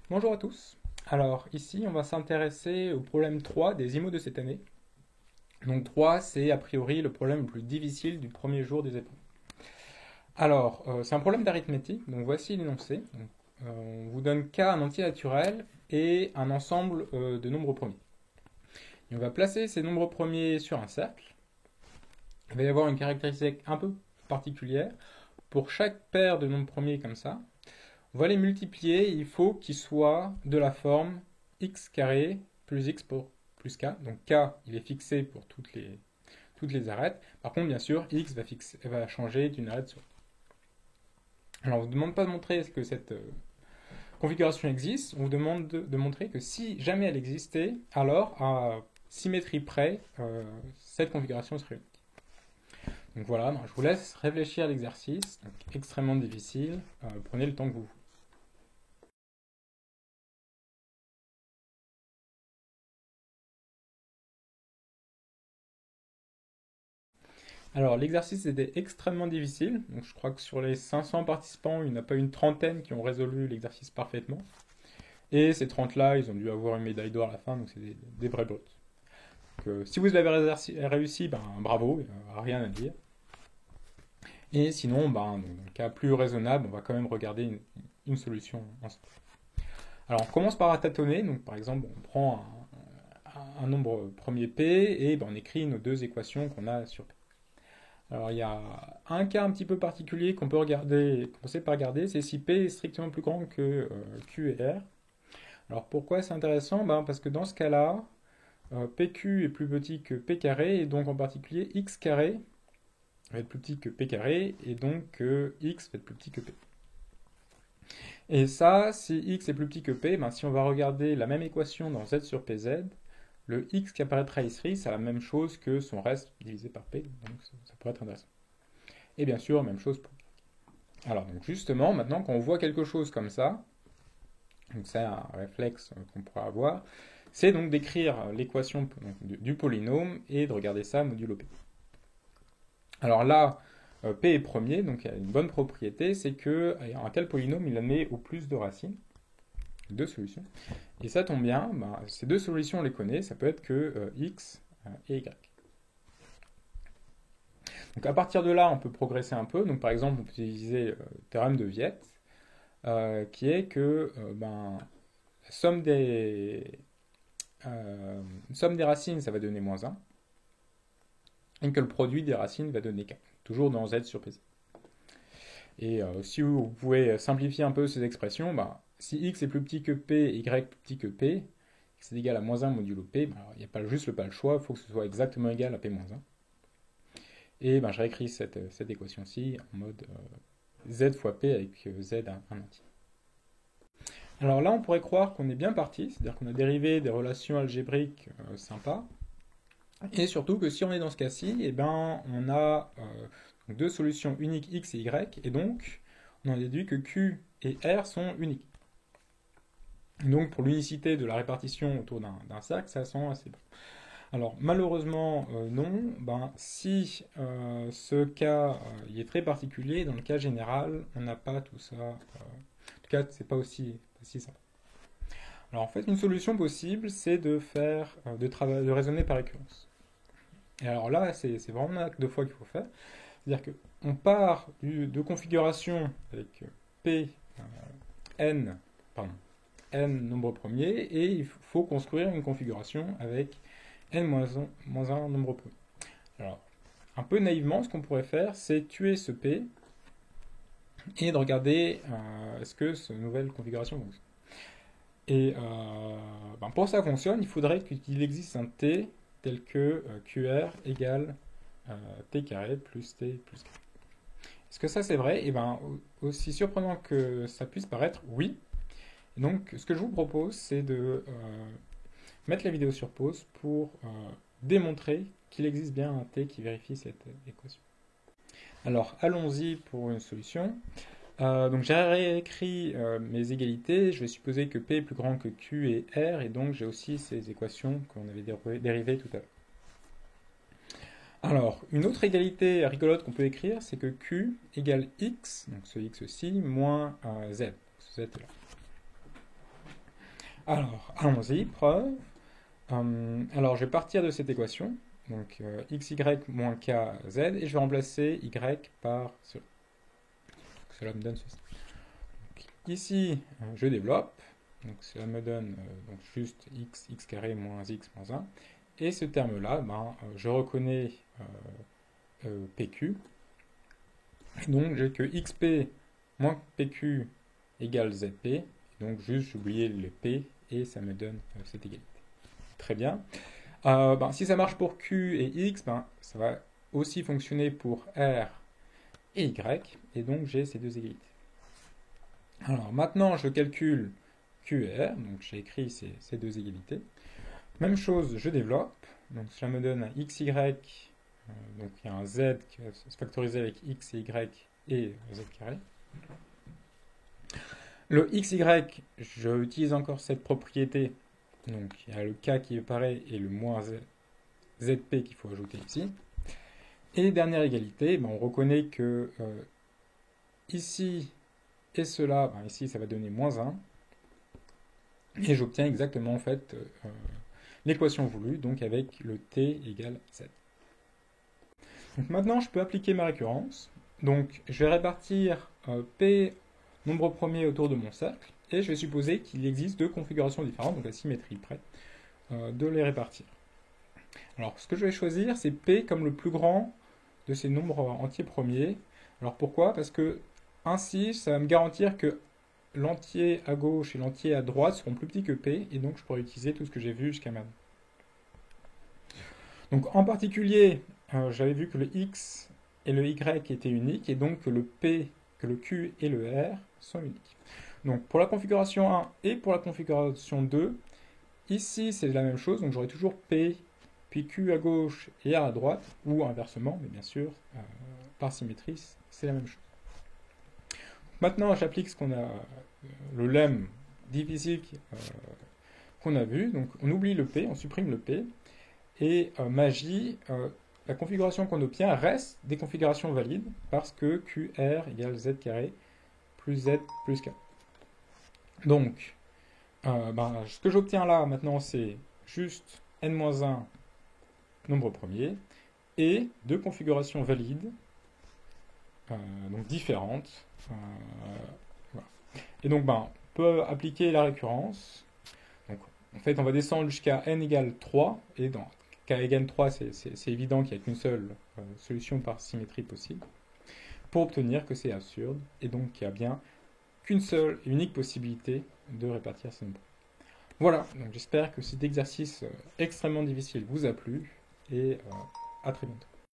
Bonjour à tous. Alors ici, on va s'intéresser au problème 3 des IMO de cette année. Donc 3, c'est a priori le problème le plus difficile du premier jour des épreuves. Alors, c'est un problème d'arithmétique, donc voici l'énoncé. On vous donne K, un entier naturel, et un ensemble de nombres premiers. Et on va placer ces nombres premiers sur un cercle. Il va y avoir une caractéristique un peu particulière. Pour chaque paire de nombres premiers comme ça, on va les multiplier, il faut qu'ils soient de la forme x carré plus x pour plus k. Donc k, il est fixé pour toutes les arêtes. Par contre, bien sûr, x va changer d'une arête sur l'autre. Alors, on ne vous demande pas de montrer que cette configuration existe, on vous demande de montrer que si jamais elle existait, alors à symétrie près, cette configuration serait unique. Donc voilà, je vous laisse réfléchir à l'exercice, extrêmement difficile, prenez le temps que vous voulez. Alors, l'exercice était extrêmement difficile. Donc, je crois que sur les 500 participants, il n'y en a pas une trentaine qui ont résolu l'exercice parfaitement. Et ces 30-là, ils ont dû avoir une médaille d'or à la fin, donc c'est des vrais brutes. Donc, si vous avez réussi, ben, bravo, rien à dire. Et sinon, ben, dans le cas plus raisonnable, on va quand même regarder une solution ensemble. Alors, on commence par tâtonner. Donc, par exemple, on prend un nombre premier P et ben, on écrit nos deux équations qu'on a sur P. Alors, il y a un cas un petit peu particulier qu'on peut commencer par regarder, c'est si P est strictement plus grand que Q et R. Alors, pourquoi c'est intéressant? Ben, parce que dans ce cas-là, PQ est plus petit que P carré, et donc en particulier X carré va être plus petit que P carré, et donc X va être plus petit que P. Et ça, si X est plus petit que P, ben, si on va regarder la même équation dans Z sur PZ, le X qui apparaîtra ici, c'est la même chose que son reste divisé par P, donc ça pourrait être intéressant. Et bien sûr, même chose pour... Alors, donc justement, maintenant qu'on voit quelque chose comme ça, donc c'est un réflexe qu'on pourra avoir, c'est donc d'écrire l'équation du polynôme et de regarder ça modulo P. Alors là, P est premier, donc il y a une bonne propriété, c'est qu'un tel polynôme, il admet au plus de racines, deux solutions. Et ça tombe bien, ben, ces deux solutions, on les connaît, ça peut être que x et y. Donc à partir de là, on peut progresser un peu. Donc par exemple, on peut utiliser le théorème de Viette, qui est que ben, la somme des racines, ça va donner moins 1, et que le produit des racines va donner 4, toujours dans Z sur PZ. Et si vous pouvez simplifier un peu ces expressions, ben, si x est plus petit que p et y plus petit que p, c'est égal à moins 1 modulo p, ben, il n'y a pas le choix, il faut que ce soit exactement égal à p moins 1. Et ben, je réécris cette équation-ci en mode z fois p avec z un entier. Alors là, on pourrait croire qu'on est bien parti, c'est-à-dire qu'on a dérivé des relations algébriques sympas, et surtout que si on est dans ce cas-ci, eh ben, on a deux solutions uniques x et y, et donc on en déduit que q et r sont uniques. Donc pour l'unicité de la répartition autour d'un cercle, ça sent assez bon. Alors malheureusement non, ben, si ce cas il est très particulier, dans le cas général, on n'a pas tout ça. En tout cas, c'est pas aussi simple. Alors en fait, une solution possible, c'est de raisonner par récurrence. Et alors là, c'est vraiment deux fois qu'il faut faire. C'est-à-dire qu'on part de configuration avec P, N, pardon, N nombre premier, et il faut construire une configuration avec N-1 nombre premier. Alors, un peu naïvement, ce qu'on pourrait faire, c'est tuer ce P et de regarder est-ce que cette nouvelle configuration fonctionne. Et ben pour que ça fonctionne, il faudrait qu'il existe un T tel que QR égale T carré plus T plus K. Est-ce que ça c'est vrai? Et ben aussi surprenant que ça puisse paraître, oui. Et donc ce que je vous propose, c'est de mettre la vidéo sur pause pour démontrer qu'il existe bien un T qui vérifie cette équation. Alors allons-y pour une solution. Donc j'ai réécrit mes égalités, je vais supposer que P est plus grand que Q et R, et donc j'ai aussi ces équations qu'on avait dérivées tout à l'heure. Alors, une autre égalité rigolote qu'on peut écrire, c'est que Q égale X, donc ce X-ci, moins Z. Ce Z là. Alors, allons-y, preuve. Alors, je vais partir de cette équation, donc xy moins kz, et je vais remplacer y par cela. Donc, cela me donne ceci. Donc, ici, je développe, donc cela me donne donc juste x carré moins x moins 1. Et ce terme-là, je reconnais PQ. Donc j'ai que XP moins PQ égale ZP. Donc juste j'oubliais le P et ça me donne cette égalité. Très bien. Si ça marche pour Q et X, ça va aussi fonctionner pour R et Y. Et donc j'ai ces deux égalités. Alors maintenant je calcule Q et R. Donc j'ai écrit ces deux égalités. Même chose, je développe. Donc cela me donne un XY. Donc il y a un Z qui va se factoriser avec X et Y et Z carré. Le XY, je utilise encore cette propriété. Donc il y a le K qui est pareil et le moins ZP qu'il faut ajouter ici. Et dernière égalité, on reconnaît que ici et cela, ici ça va donner moins 1. Et j'obtiens exactement en fait l'équation voulue, donc avec le t égale z. Donc maintenant, je peux appliquer ma récurrence. Donc, je vais répartir p nombre premier autour de mon cercle, et je vais supposer qu'il existe deux configurations différentes, donc à symétrie près, de les répartir. Alors, ce que je vais choisir, c'est p comme le plus grand de ces nombres entiers premiers. Alors, pourquoi? Parce que ainsi, ça va me garantir que l'entier à gauche et l'entier à droite seront plus petits que p, et donc je pourrai utiliser tout ce que j'ai vu jusqu'à maintenant. Donc en particulier, j'avais vu que le x et le y étaient uniques, et donc que le p, que le q et le r sont uniques. Donc pour la configuration 1 et pour la configuration 2, ici c'est la même chose, donc j'aurai toujours p, puis q à gauche et r à droite, ou inversement, mais bien sûr, par symétrie, c'est la même chose. Maintenant, j'applique ce qu'on a, le lemme difficile qu'on a vu. Donc, on oublie le P, on supprime le P. Et magie, la configuration qu'on obtient reste des configurations valides parce que QR égale Z carré plus Z plus K. Donc, ce que j'obtiens là maintenant, c'est juste n-1 nombre premier et deux configurations valides, donc différentes. Voilà. Et donc, on peut appliquer la récurrence. Donc, en fait, on va descendre jusqu'à n égale 3. Et dans k égale 3, c'est évident qu'il n'y a qu'une seule solution par symétrie possible. Pour obtenir que c'est absurde. Et donc, qu'il n'y a bien qu'une seule et unique possibilité de répartir ces nombres. Voilà. Donc, j'espère que cet exercice extrêmement difficile vous a plu. Et à très bientôt.